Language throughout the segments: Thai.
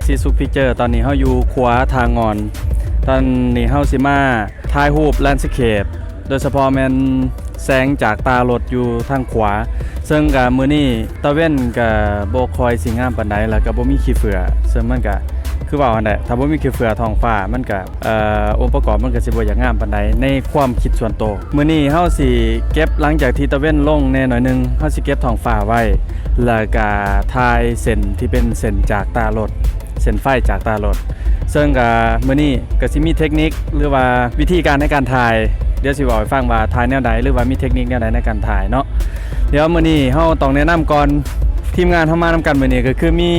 ซีซุกพิกเจอร์ตอนนี้เฮาอยู่ขวาทางงอนตอนนี้เฮาสิมาถ่ายรูปแลนด์สเคปโดยเฉพาะแมนแสงจากตารถอยู่ทางขวาซึ่งกับมื้อนี้ตะเว้นกับบ่คอยสิงามปานใดแล้วก็บ่มีขี้เฟือซึ่งมันก็คือว่าอันใดถ้าบ่มีขี้เฟือท้องฟ้ามันก็องค์ประกอบมันก็สิบ่อย่างงามปานใดในความคิดส่วนตัวมื้อนี้เฮาสิเก็บหลังจากที่ตะเว้นลงแน่หน่อยนึงเฮาสิเก็บท้องฟ้าไว้แล้วก็ถ่ายเส้นที่เป็นเส้นจากตารถเส้นไฟจากตารถซึ่งกับมื้อนี้ก็สิมีเทคนิคหรือว่าวิธีการในการถ่ายเดี๋ยวสิบอกให้ฟังว่าถ่ายแนวใดหรือว่ามีเทคนิคแนวใดในการถ่ายเนาะเดี๋ยวมื้อนี้เฮาต้องแนะนำก่อนทีมงานเฮามานำกันมื้อนี้ก็คือมี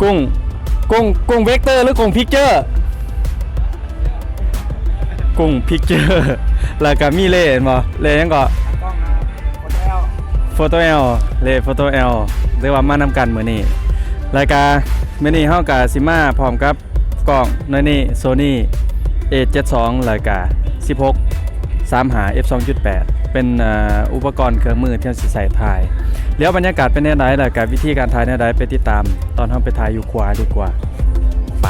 กุ้งเวกเตอร์หรือกุ้งพิกเจอร์กุ้งพิกเจอร์แล้วก็มีเล่นบ่เล่ยังก็โฟโต้แอลเล่โฟโต้แอลเรียกว่ามานำกันมื้อนี้รายการมื้อนี้เฮาก็สิมาพร้อมกับกล้องน้อยนี่ Sony A72 รายการ16 35 f2.8 เป็นอุปกรณ์เครื่องมือที่สิใส่ถ่ายแล้วบรรยากาศเป็นแนวใดแล้วก็วิธีการถ่ายแนวใดไปติดตามตอนเฮาไปถ่ายอยู่ขวาดีกว่าไป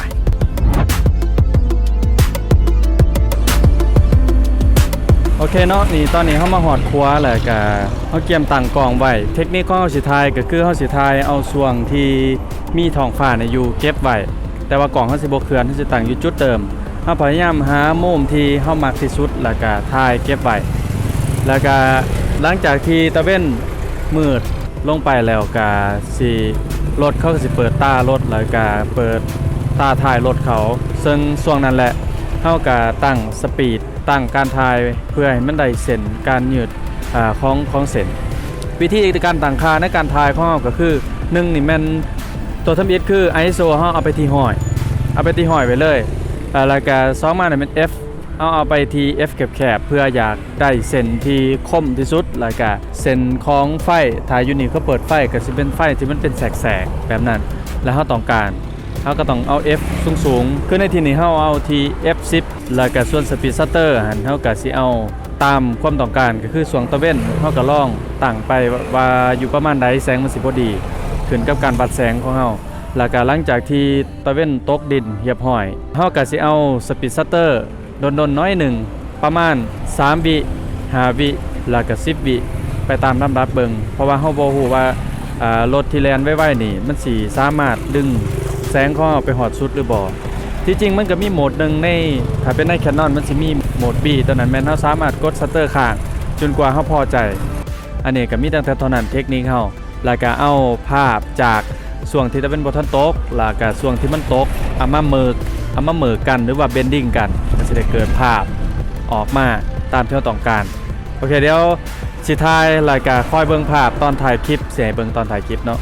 โอเคเนาะนี่ตอนนี้เฮามาฮอดขวาแล้วก็เฮาเตรียมตั้งกล้องไว้เทคนิคของเฮาสิถ่ายก็คือเฮาสิถ่ายเอาช่วงที่มีท้องฟ้าอยู่เก็บไว้แต่ว่ากล้องเฮาสิบ่เคลื่อนเฮาสิตั้งอยู่จุดเดิมเฮาพยายามหามุมที่เฮามักที่สุดแล้วก็ถ่ายเก็บไว้แล้วก็หลังจากที่ตะเว้นมืดลงไปแล้วก็สิรถเขาก็สิเปิดตารถแล้วก็เปิดตาถ่ายรถเขาซึ่งช่วงนั้นแหละเฮาก็ตั้งสปีดตั้งการถ่ายเพื่อให้มันได้เส้นการยืดของเส้นวิธีการตั้งค่าในการถ่ายของเฮาก็คือ1นี่แม่นตัวทำอิฐคือ ISO เฮาเอาไปที่ห้อยไว้เลยแล้วก็2มาเนี่ยเป็น F เอาไปที่ F แคบๆเพื่ออยากได้เส้นที่คมที่สุดแล้วก็เส้นของไฟถ่ายอยู่นี่เขาเปิดไฟก็สิเป็นไฟที่มันเป็นแสกๆแบบนั้นแล้วเฮาต้องการเฮาก็ต้องเอา F สูงๆคือในที่นี้เฮาเอาที่ F10 แล้วก็ส่วนสปีดชัตเตอร์หันเฮาก็สิเอาตามความต้องการก็คือช่วงตะเว้นเฮาก็ลองตั้งไปว่าอยู่ประมาณใดแสงมันสิพอดีขึ้นกับการวัดแสงของเฮาแล้วก็หลังจากที่ตะเว้นตกดินเรียบร้อยเฮาก็สิเอาสปีดชัตเตอร์ดนน้อยหนึ่งประมาณ3วิ5วิแล้วก็10วิไปตามลำดับเบิงเพราะว่าเฮาบ่ฮู้ว่ารถที่แล่นไวๆนี่มันสิสามารถดึงแสงของเฮาไปฮอดสุดหรือบ่ที่จริงมันก็มีโหมดหนึ่งในถ้าเป็นใน Canon มันสิมีโหมด B ตอนนั้นแม่นเฮาสามารถกดชัตเตอร์ค้างจนกว่าเฮาพอใจอันนี้ก็มีตั้งแต่ตอนนั้นเทคนิคเฮาแล้วก็เอาภาพจากช่วงที่จะเป็นบ่ทันตกแล้วก็ช่วงที่มันตกเอามาเมิกกันหรือว่าเบนดิ้งกันก็จะได้เกิดภาพออกมาตามที่เราต้องการโอเคเดี๋ยวสิท้ายรายการคอยเบิ่งภาพตอนถ่ายคลิปเสียเบิ่งตอนถ่ายคลิปเนาะ